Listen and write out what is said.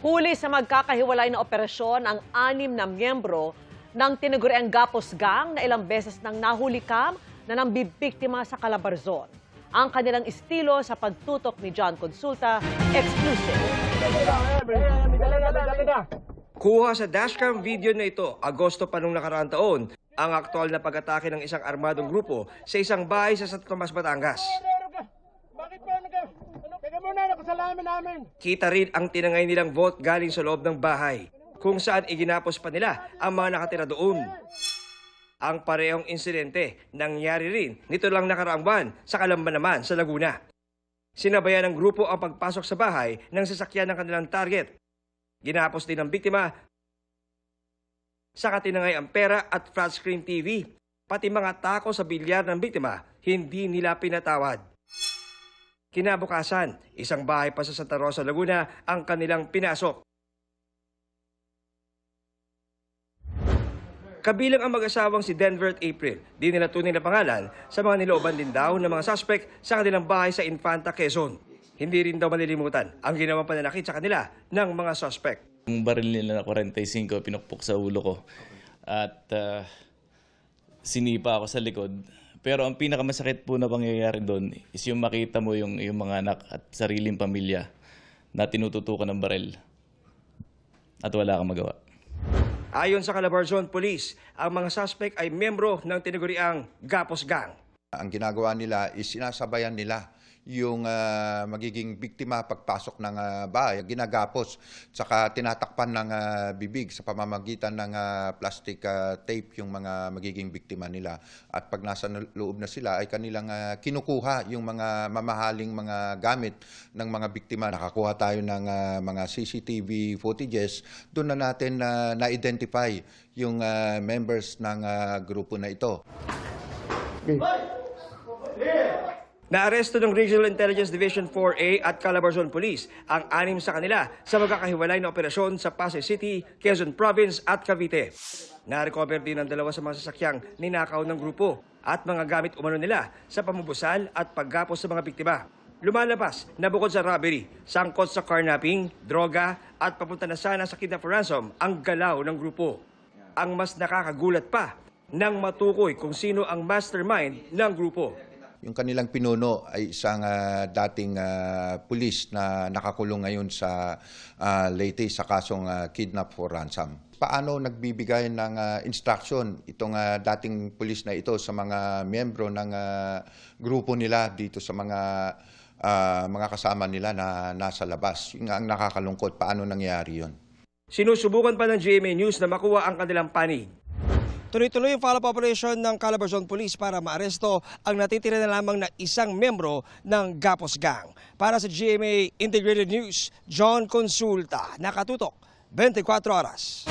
Huli sa magkakahiwalay na operasyon ang 6 na miyembro ng tinaguriang Gapos Gang na ilang beses nang nahulikam na nambibiktima sa Calabarzon. Ang kanilang estilo sa pagtutok ni John Consulta, exclusive. Kuha sa dashcam video na ito, Agosto pa nung nakaraang taon, ang aktual na pag-atake ng isang armadong grupo sa isang bahay sa Santo Tomas, Batangas. Kita rin ang tinangay nilang vault galing sa loob ng bahay, kung saan iginapos pa nila ang mga nakatira doon. Ang parehong insidente nangyari rin nito lang nakaraang buwan sa Calamba naman sa Laguna. Sinabayan ng grupo ang pagpasok sa bahay ng sasakyan ng kanilang target. Ginapos din ng biktima sa katinangay ang pera at flat screen TV. Pati mga tako sa bilyar ng biktima, hindi nila pinatawad. Kinabukasan, isang bahay pa sa Santa Rosa, Laguna ang kanilang pinasok. Kabilang ang mag-asawang si Denver at April, di nila tunay na pangalan sa mga nilooban din daw ng mga suspect sa kanilang bahay sa Infanta, Quezon. Hindi rin daw malilimutan ang ginawang pananakit sa kanila ng mga suspect. Yung baril nila na 45 pinukpok sa ulo ko at sinipa ako sa likod. Pero ang pinakamasakit po na pangyayari doon is yung makita mo yung mga anak at sariling pamilya na tinututukan ng baril at wala kang magawa. Ayon sa Calabarzon Police, ang mga suspect ay miyembro ng tinaguriang Gapos Gang. Ang ginagawa nila is sinasabayan nila yung magiging biktima pagpasok ng bahay, ginagapos, saka tinatakpan ng bibig sa pamamagitan ng plastic tape yung mga magiging biktima nila. At pag nasa loob na sila ay kanilang kinukuha yung mga mamahaling mga gamit ng mga biktima. Nakakuha tayo ng mga CCTV footages, doon na natin na-identify yung members ng grupo na ito. Naaresto ng Regional Intelligence Division 4A at Calabarzon Police ang 6 sa kanila sa magkakahiwalay na operasyon sa Pasay City, Quezon Province at Cavite. Na-recover din ang 2 sa mga sasakyang ninakaw ng grupo at mga gamit umano nila sa pamubusal at paggapos sa mga biktima. Lumalabas na bukod sa robbery, sangkot sa carnapping, droga at papunta na sana sa kidnap for ransom ang galaw ng grupo. Ang mas nakakagulat pa nang matukoy kung sino ang mastermind ng grupo. Yung kanilang pinuno ay isang dating pulis na nakakulong ngayon sa Leyte sa kasong kidnap for ransom. Paano nagbibigay ng instruction itong dating pulis na ito sa mga miyembro ng grupo nila dito sa mga kasama nila na nasa labas? Yung ang nakakalungkot, paano nangyari yun? Sinusubukan pa ng GMA News na makuha ang kanilang panig. Tuloy-tuloy yung follow-up operation ng Calabarzon Police para maaresto ang natitira na lamang na isang membro ng Gapos Gang. Para sa GMA Integrated News, John Consulta, nakatutok 24 oras.